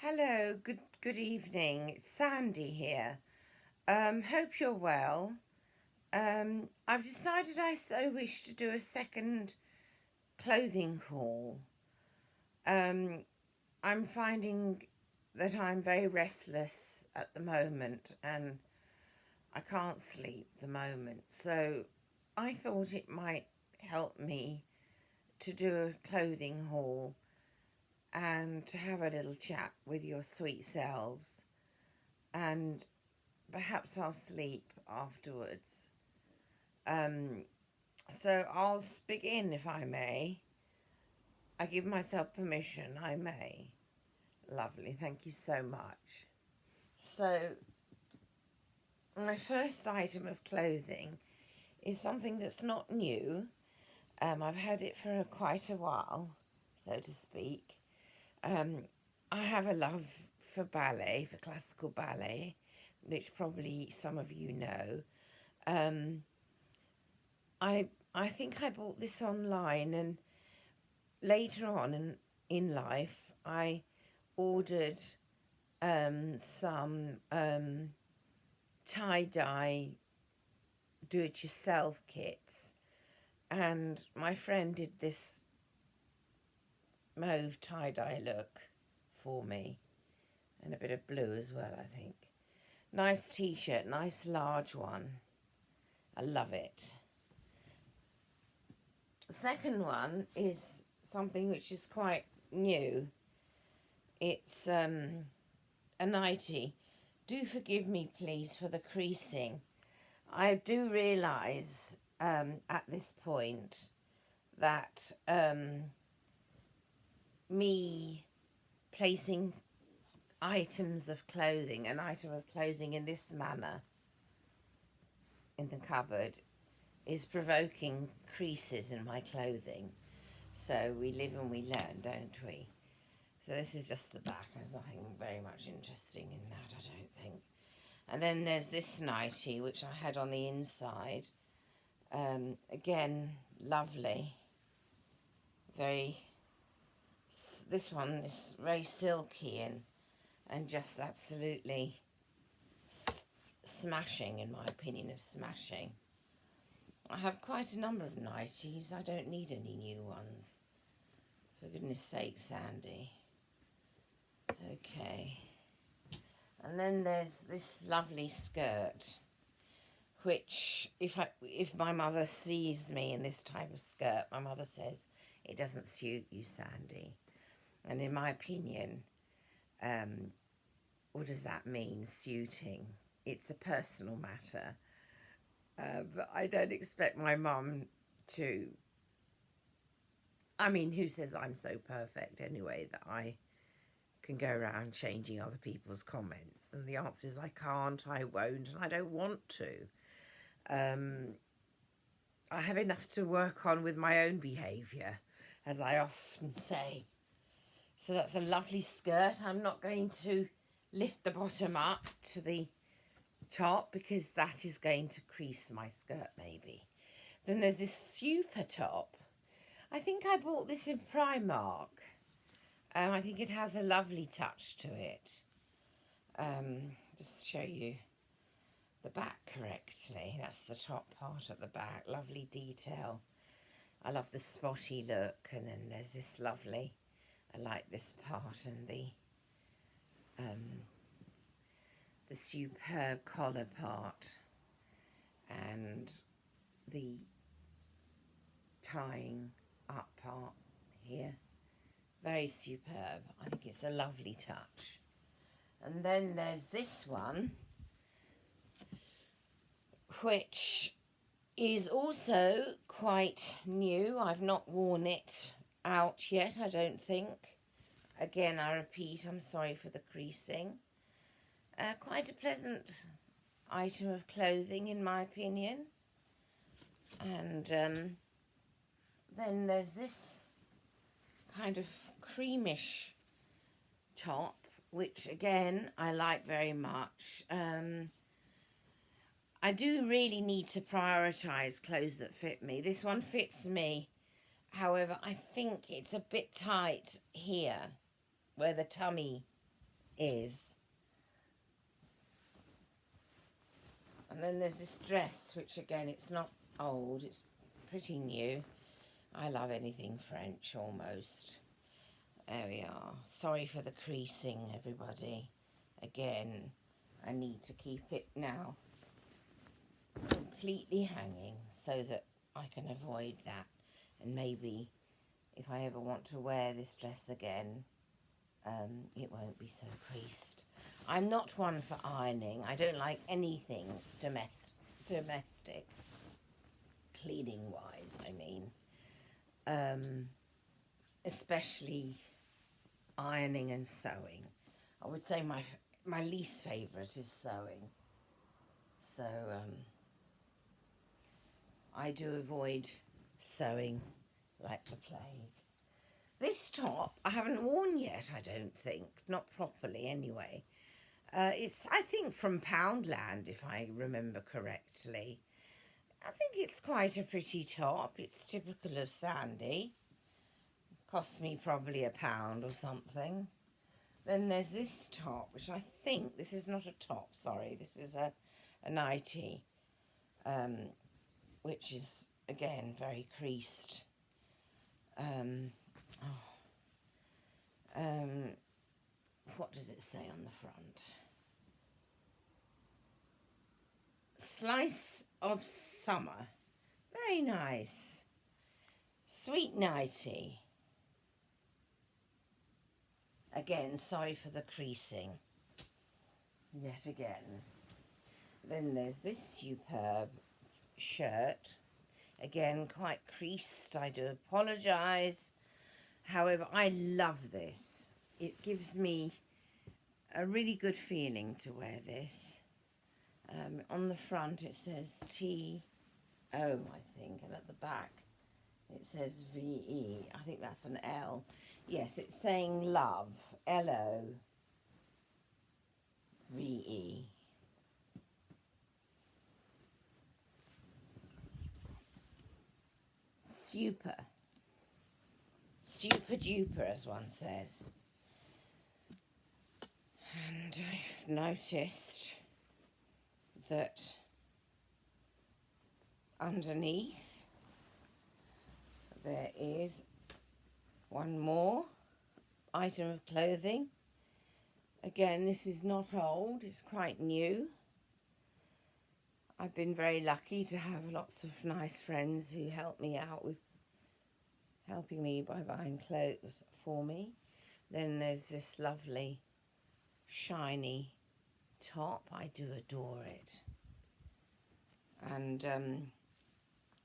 Hello, good evening. It's Sandy here. Hope you're well. I've decided I so wish to do a second clothing haul. I'm finding that I'm very restless at the moment and I can't sleep at the moment. So I thought it might help me to do a clothing haul and to have a little chat with your sweet selves, and perhaps I'll sleep afterwards. So I'll begin if I may. I give myself permission, I may. Lovely, thank you so much. So my first item of clothing is something that's not new. I've had it for quite a while, so to speak. I have a love for ballet, for classical ballet, which probably some of you know. I think I bought this online, and later on in life I ordered some tie-dye do-it-yourself kits, and my friend did this mauve tie-dye look for me, and a bit of blue as well, I think. Nice t-shirt, nice large one. I love it. The second one is something which is quite new. It's a nightie. Do forgive me, please, for the creasing. I do realise at this point that me placing items of clothing, an item of clothing in this manner in the cupboard, is provoking creases in my clothing. So we live and we learn, don't we? So this is just the back. There's nothing very much interesting in that, I don't think. And then there's this nightie, which I had on the inside. Again, lovely. This one is very silky and just absolutely smashing, in my opinion, of smashing. I have quite a number of nighties. I don't need any new ones. For goodness sake, Sandy. Okay. And then there's this lovely skirt, which if my mother sees me in this type of skirt, my mother says, it doesn't suit you, Sandy. And in my opinion, what does that mean, suiting? It's a personal matter. But I don't expect my mum to... I mean, who says I'm so perfect anyway that I can go around changing other people's comments? And the answer is I can't, I won't, and I don't want to. I have enough to work on with my own behaviour, as I often say. So that's a lovely skirt. I'm not going to lift the bottom up to the top because that is going to crease my skirt maybe. Then there's this super top. I think I bought this in Primark. I think it has a lovely touch to it. Just show you the back correctly. That's the top part at the back. Lovely detail. I love the spotty look, and then there's this lovely, I like this part, and the superb collar part and the tying up part here. Very superb. I think it's a lovely touch. And then there's this one, which is also quite new. I've not worn it out yet, I don't think. Again, I repeat, I'm sorry for the creasing. Quite a pleasant item of clothing, in my opinion. And then there's this kind of creamish top, which again I like very much. I do really need to prioritise clothes that fit me. This one fits me, however I think it's a bit tight here where the tummy is. And then there's this dress, which again, it's not old, it's pretty new. I love anything French, almost. There we are. Sorry for the creasing, everybody. Again, I need to keep it now completely hanging so that I can avoid that. And maybe if I ever want to wear this dress again, it won't be so creased. I'm not one for ironing. I don't like anything domestic, cleaning-wise, I mean. Especially ironing and sewing. I would say my least favourite is sewing. So, I do avoid sewing like the plague. This top I haven't worn yet, I don't think. Not properly, anyway. It's, I think, from Poundland, if I remember correctly. I think it's quite a pretty top. It's typical of Sandy. Cost me probably £1 or something. Then there's this top, which I think, this is not a top, sorry. This is a nightie, which is, again, very creased. What does it say on the front? Slice of summer. Very nice. Sweet nightie. Again, sorry for the creasing. Yet again. Then there's this superb shirt. Again, quite creased. I do apologise. However, I love this. It gives me a really good feeling to wear this. On the front it says T-O, I think, and at the back it says V-E. I think that's an L. Yes, it's saying love, L-O-V-E. Super. Super duper, as one says. And I've noticed that underneath there is one more item of clothing. Again, this is not old, it's quite new. I've been very lucky to have lots of nice friends who help me out with helping me by buying clothes for me. Then there's this lovely shiny top. I do adore it. And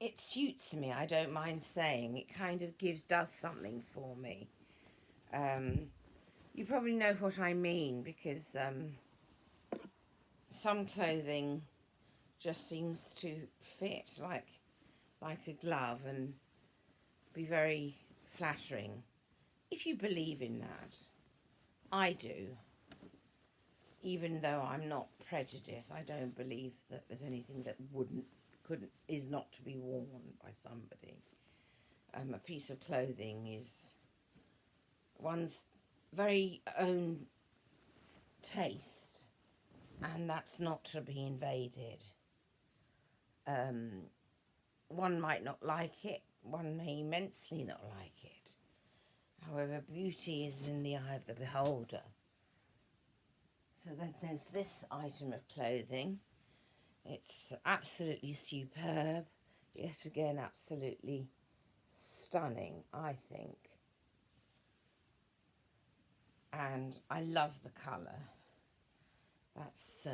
it suits me, I don't mind saying. It kind of does something for me. You probably know what I mean, because some clothing just seems to fit like a glove and be very flattering. If you believe in that, I do. Even though I'm not prejudiced, I don't believe that there's anything that is not to be worn by somebody. A piece of clothing is one's very own taste, and that's not to be invaded. One might not like it, one may immensely not like it. However, beauty is in the eye of the beholder. So then there's this item of clothing. It's absolutely superb, yet again absolutely stunning, I think. And I love the colour. That's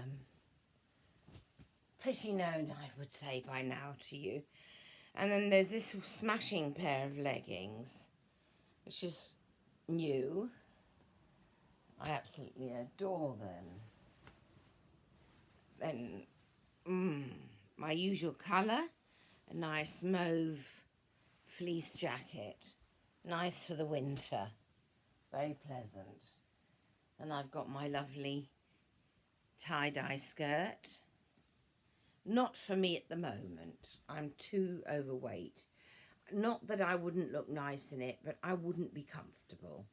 pretty known, I would say, by now to you. And then there's this smashing pair of leggings, which is new. I absolutely adore them. Then, my usual colour, a nice mauve fleece jacket. Nice for the winter, very pleasant. And I've got my lovely tie-dye skirt. Not for me at the moment. I'm too overweight. Not that I wouldn't look nice in it, but I wouldn't be comfortable.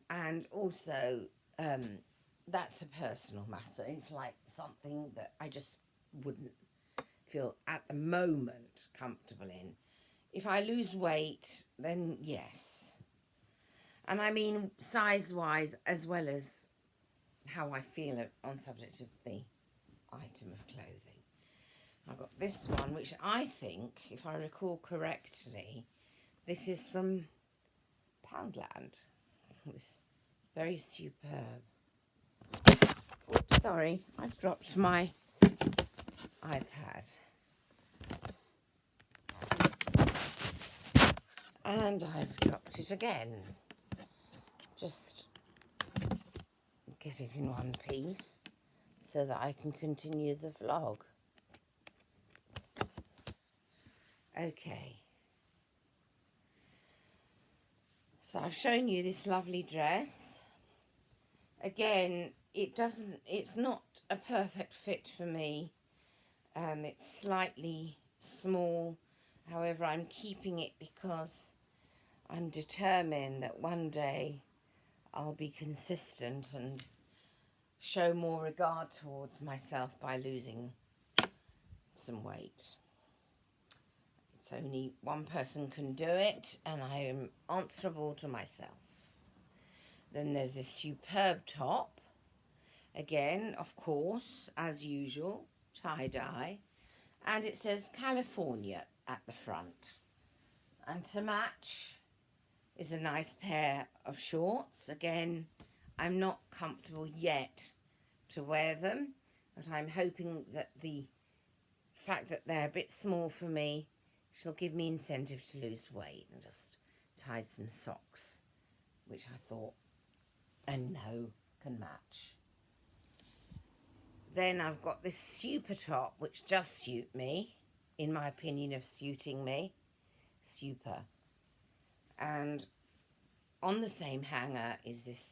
And also, that's a personal matter. It's like something that I just wouldn't feel at the moment comfortable in. If I lose weight, then yes. And I mean size-wise as well as how I feel on subject of the item of clothing. I've got this one, which I think, if I recall correctly, this is from Poundland. It's very superb. Oops, sorry, I've dropped my iPad. And I've dropped it again. Just get it in one piece so that I can continue the vlog. Okay. So I've shown you this lovely dress. Again, it's not a perfect fit for me. It's slightly small. However, I'm keeping it because I'm determined that one day I'll be consistent and show more regard towards myself by losing some weight. It's only one person can do it, and I am answerable to myself. Then there's this superb top. Again, of course, as usual, tie-dye. And it says California at the front. And to match is a nice pair of shorts. Again, I'm not comfortable yet to wear them, but I'm hoping that the fact that they're a bit small for me shall give me incentive to lose weight. And just tied some socks, which I thought and no can match. Then I've got this super top, which just suit me, in my opinion of suiting me. Super. And on the same hanger is this,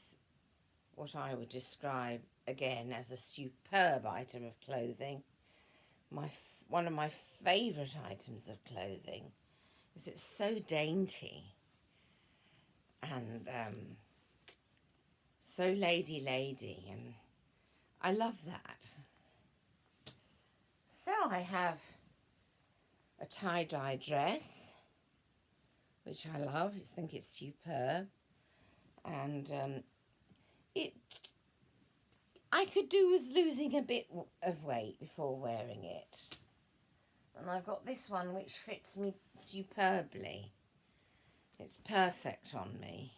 what I would describe again as a superb item of clothing. One of my favourite items of clothing, is it's so dainty and so lady, and I love that. So I have a tie-dye dress, which I love. I think it's superb, and I could do with losing a bit of weight before wearing it. And I've got this one which fits me superbly. It's perfect on me.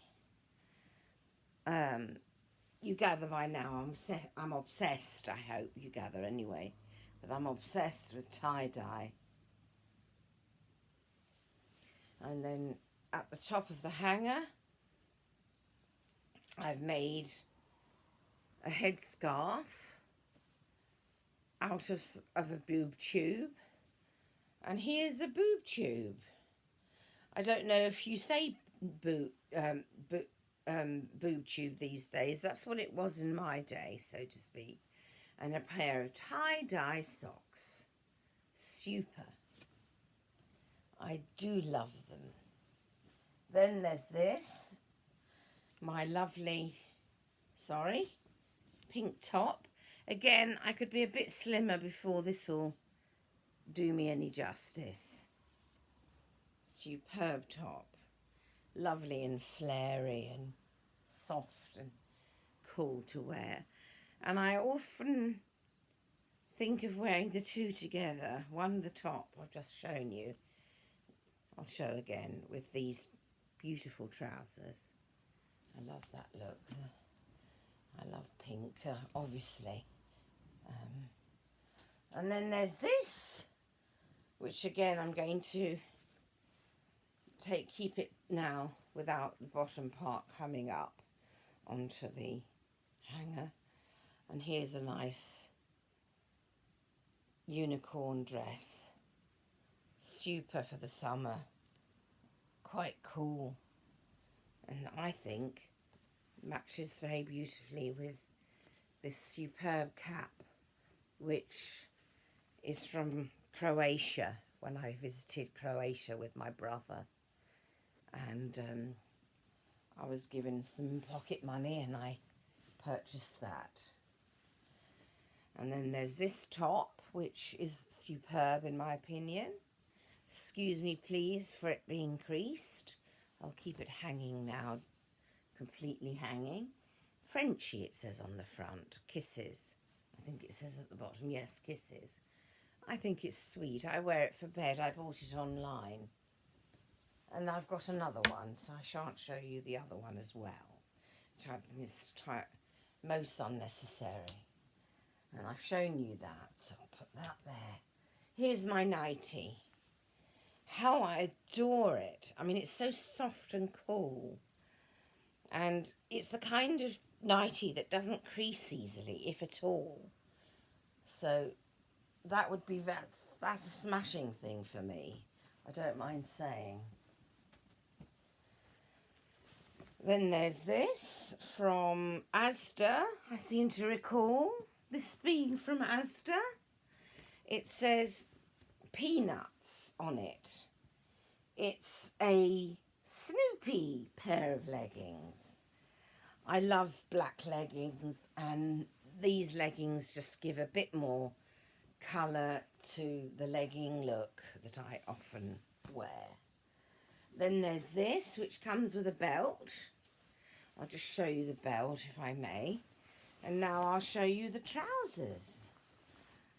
You gather by now I'm obsessed, I hope you gather anyway, that I'm obsessed with tie-dye. And then at the top of the hanger, I've made a headscarf out of a boob tube. And here's the boob tube. I don't know if you say boob tube these days. That's what it was in my day, so to speak. And a pair of tie-dye socks. Super. I do love them. Then there's this, my lovely, pink top. Again, I could be a bit slimmer before this will do me any justice. Superb top. Lovely and flary and soft and cool to wear. And I often think of wearing the two together. One, the top I've just shown you. I'll show again with these beautiful trousers. I love that look. I love pink, obviously. And then there's this, which again I'm going to keep it now without the bottom part coming up onto the hanger. And here's a nice unicorn dress. Super for the summer. Quite cool. And I think matches very beautifully with this superb cap, which is from Croatia, when I visited Croatia with my brother. And I was given some pocket money and I purchase that. And then there's this top, which is superb in my opinion. Excuse me please for it being creased. I'll keep it hanging now, completely hanging. Frenchy it says on the front, kisses. I think it says at the bottom, yes, kisses. I think it's sweet. I wear it for bed. I bought it online. And I've got another one, so I shan't show you the other one as well, which I think is most unnecessary. And I've shown you that, so I'll put that there. Here's my nightie. How I adore it. I mean, it's so soft and cool. And it's the kind of nightie that doesn't crease easily, if at all. So that would be, that's a smashing thing for me. I don't mind saying. Then there's this from Asda. I seem to recall this being from Asda. It says peanuts on it. It's a Snoopy pair of leggings. I love black leggings, and these leggings just give a bit more colour to the legging look that I often wear. Then there's this, which comes with a belt. I'll just show you the belt, if I may. And now I'll show you the trousers.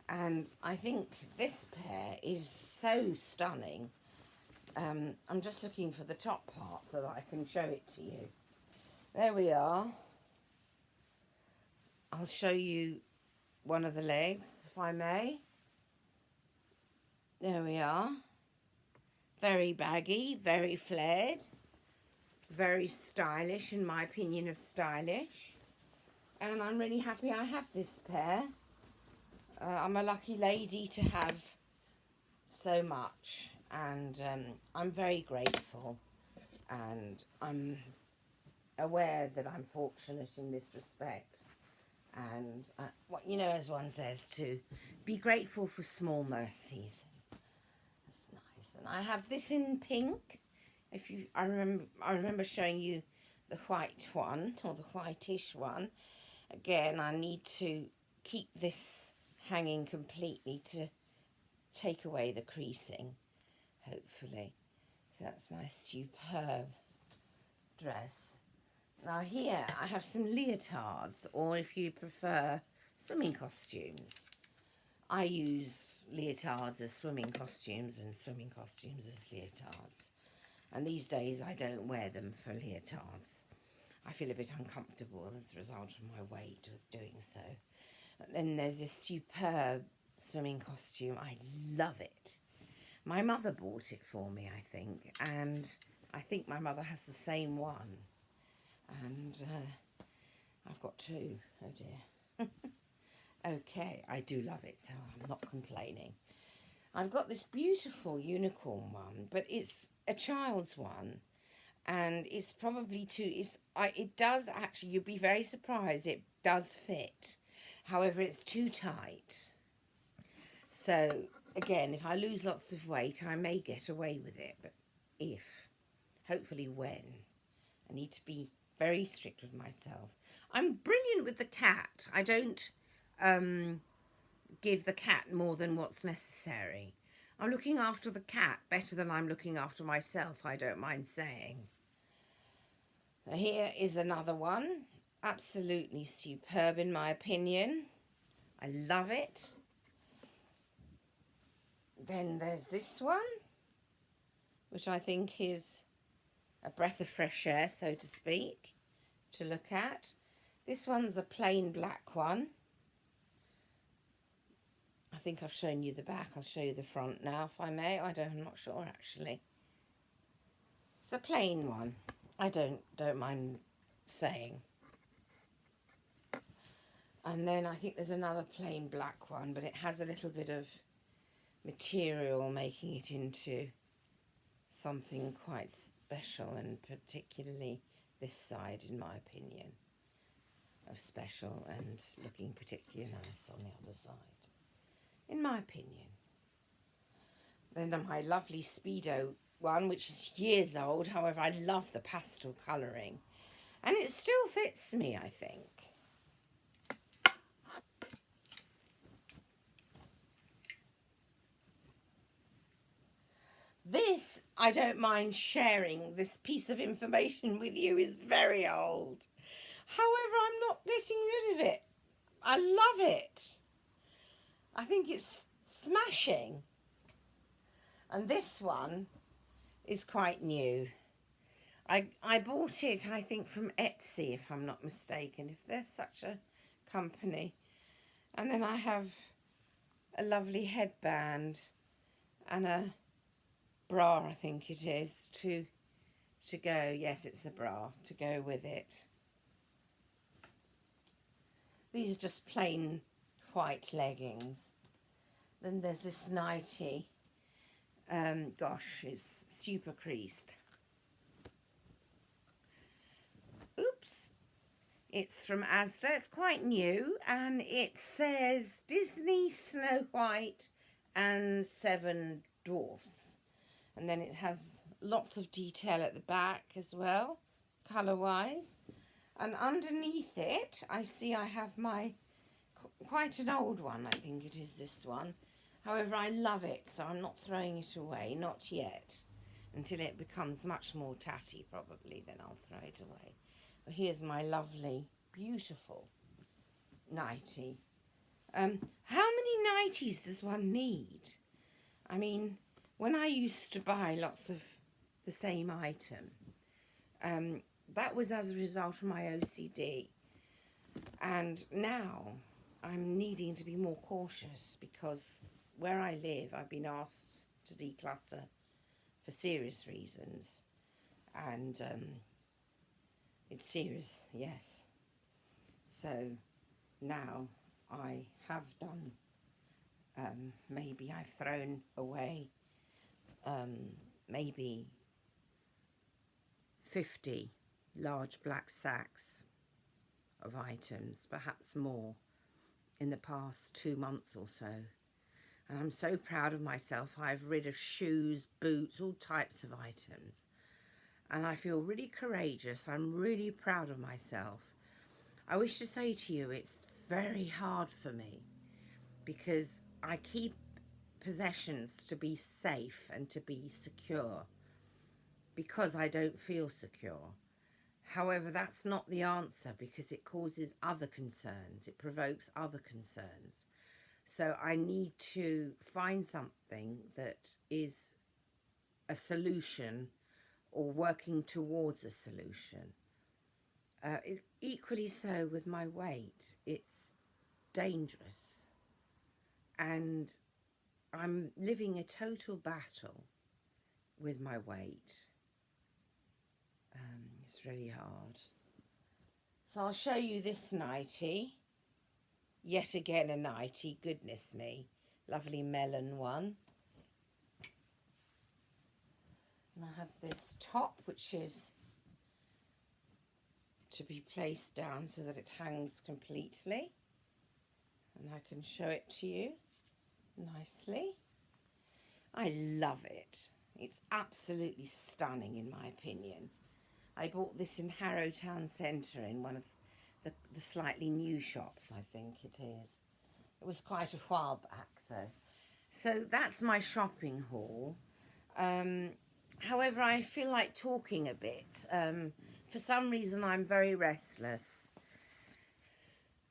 And I think this pair is so stunning. I'm just looking for the top part so that I can show it to you. There we are. I'll show you one of the legs, if I may. There we are. Very baggy, very flared. Very stylish, in my opinion of stylish. And I'm really happy I have this pair. I'm a lucky lady to have so much. And I'm very grateful. And I'm aware that I'm fortunate in this respect. And, you know, as one says, to be grateful for small mercies. That's nice. And I have this in pink. I remember showing you the white one, or the whitish one. Again, I need to keep this hanging completely to take away the creasing, hopefully. So that's my superb dress. Now here I have some leotards, or if you prefer, swimming costumes. I use leotards as swimming costumes and swimming costumes as leotards. And these days I don't wear them for leotards. I feel a bit uncomfortable as a result of my weight with doing so. And then there's this superb swimming costume. I love it. My mother bought it for me, I think. And I think my mother has the same one. And I've got two. Oh dear. Okay, I do love it, so I'm not complaining. I've got this beautiful unicorn one, but it's a child's one, and it's probably it does actually, you'd be very surprised, it does fit. However, it's too tight. So, again, if I lose lots of weight, I may get away with it, but hopefully when. I need to be very strict with myself. I'm brilliant with the cat. I don't give the cat more than what's necessary. I'm looking after the cat better than I'm looking after myself, I don't mind saying. Here is another one. Absolutely superb in my opinion. I love it. Then there's this one, which I think is a breath of fresh air, so to speak, to look at. This one's a plain black one. I think I've shown you the back. I'll show you the front now, if I may. I'm not sure, actually. It's a plain one. I don't mind saying. And then I think there's another plain black one, but it has a little bit of material making it into something quite special, and particularly this side, in my opinion, of special, and looking particularly nice on the other side, in my opinion. Then my lovely Speedo one, which is years old. However, I love the pastel colouring, and it still fits me, I think. I don't mind sharing this piece of information with you, is very old. However, I'm not getting rid of it. I love it. I think it's smashing. And this one is quite new. I bought it, I think, from Etsy, if I'm not mistaken, if there's such a company. And then I have a lovely headband and a bra, I think it is, to go. Yes, it's a bra to go with it. These are just plain white leggings. Then there's this nightie. Gosh, it's super creased. Oops. It's from Asda. It's quite new, and it says Disney, Snow White and Seven Dwarfs. And then it has lots of detail at the back as well, colour-wise. And underneath it, I see I have my, quite an old one, I think it is this one. However, I love it, so I'm not throwing it away, not yet. Until it becomes much more tatty, probably, then I'll throw it away. But here's my lovely, beautiful nightie. How many nighties does one need? I mean, when I used to buy lots of the same item, that was as a result of my OCD. And now I'm needing to be more cautious because where I live, I've been asked to declutter for serious reasons. And it's serious, yes. So now I have done, maybe I've thrown away maybe 50 large black sacks of items, perhaps more, in the past 2 months or so. And I'm so proud of myself. I've rid of shoes, boots, all types of items. And I feel really courageous. I'm really proud of myself. I wish to say to you, it's very hard for me because I keep possessions to be safe and to be secure because I don't feel secure. However, that's not the answer because it causes other concerns. It provokes other concerns. So I need to find something that is a solution or working towards a solution. Equally so with my weight. It's dangerous. And I'm living a total battle with my weight. It's really hard. So I'll show you this nightie. Yet again a nightie, goodness me. Lovely melon one. And I have this top, which is to be placed down so that it hangs completely. And I can show it to you nicely. I love it. It's absolutely stunning in my opinion. I bought this in Harrow Town Centre in one of the slightly new shops, I think it is. It was quite a while back though. So that's my shopping haul. However, I feel like talking a bit. For some reason I'm very restless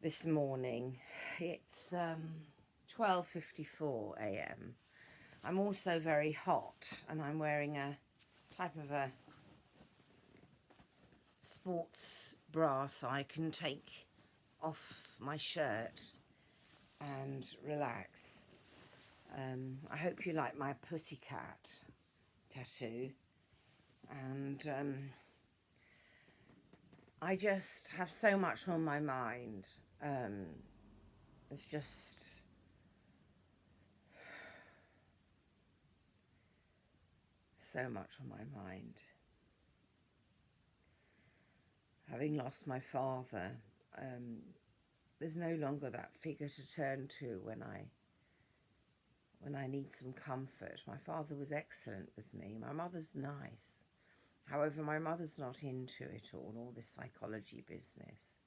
this morning. It's 12:54 a.m. I'm also very hot and I'm wearing a type of a sports bra so I can take off my shirt and relax. I hope you like my pussycat tattoo, and I just have so much on my mind. It's just so much on my mind. Having lost my father, there's no longer that figure to turn to when I need some comfort. My father was excellent with me. My mother's nice. However, my mother's not into it all this psychology business.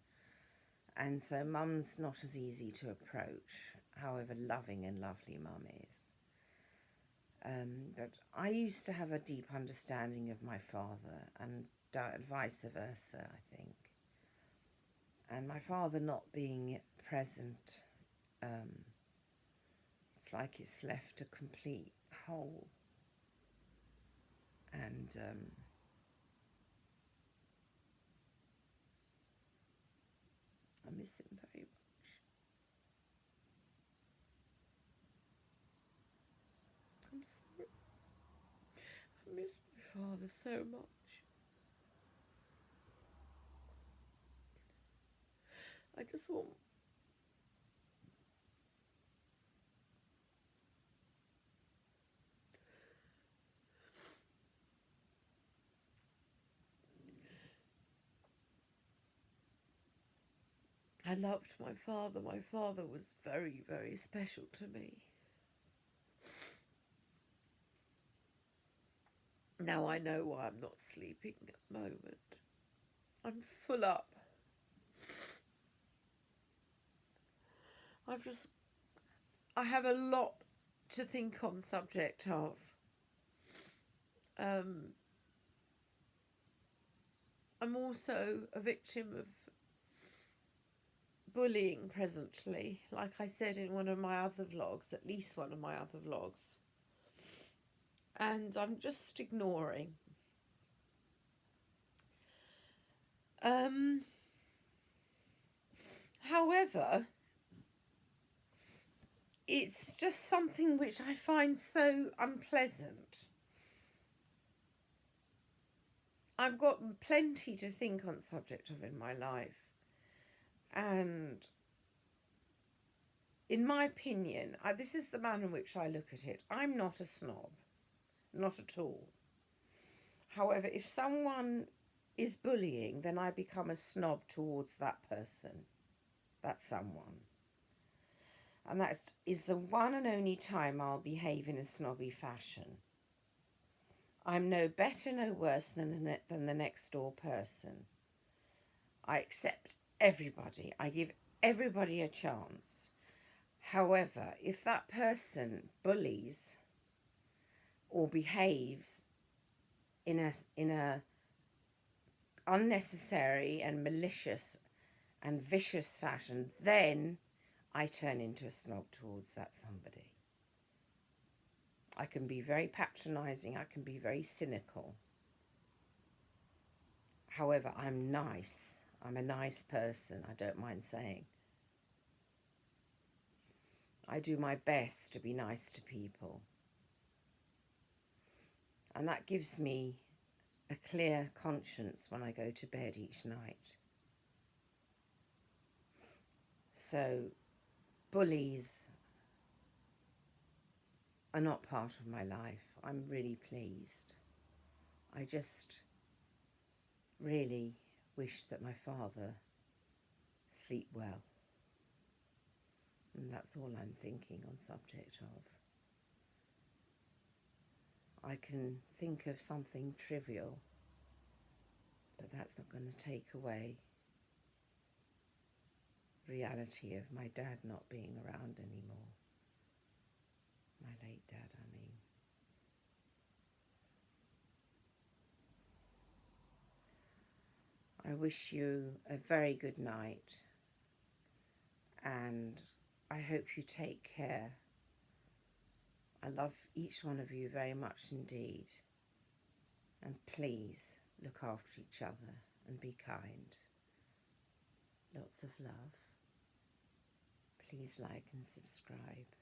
And so mum's not as easy to approach, however loving and lovely mum is. But I used to have a deep understanding of my father, and vice versa, I think. And my father not being present, it's like it's left a complete hole. And I miss him very much. I'm sorry. I miss my father so much. I just want... I loved my father. My father was very, very special to me. Now I know why I'm not sleeping at the moment. I'm full up. I have a lot to think on subject of. I'm also a victim of bullying presently, like I said in one of my other vlogs, at least one of my other vlogs. And I'm just ignoring. However, it's just something which I find so unpleasant. I've got plenty to think on subject of in my life. And in my opinion, this is the manner in which I look at it. I'm not a snob. Not at all. However, if someone is bullying, then I become a snob towards that person. That someone. And that is the one and only time I'll behave in a snobby fashion. I'm no better, no worse than the next door person. I accept everybody. I give everybody a chance. However, if that person bullies or behaves in a unnecessary and malicious and vicious fashion, then I turn into a snob towards that somebody. I can be very patronising, I can be very cynical. However, I'm nice. I'm a nice person, I don't mind saying. I do my best to be nice to people. And that gives me a clear conscience when I go to bed each night. So, bullies are not part of my life. I'm really pleased. I just really wish that my father sleep well. And that's all I'm thinking on subject of. I can think of something trivial, but that's not going to take away reality of my dad not being around anymore. My late dad, I mean. I wish you a very good night, and I hope you take care. I love each one of you very much indeed, and please look after each other and be kind. Lots of love. Please like and subscribe.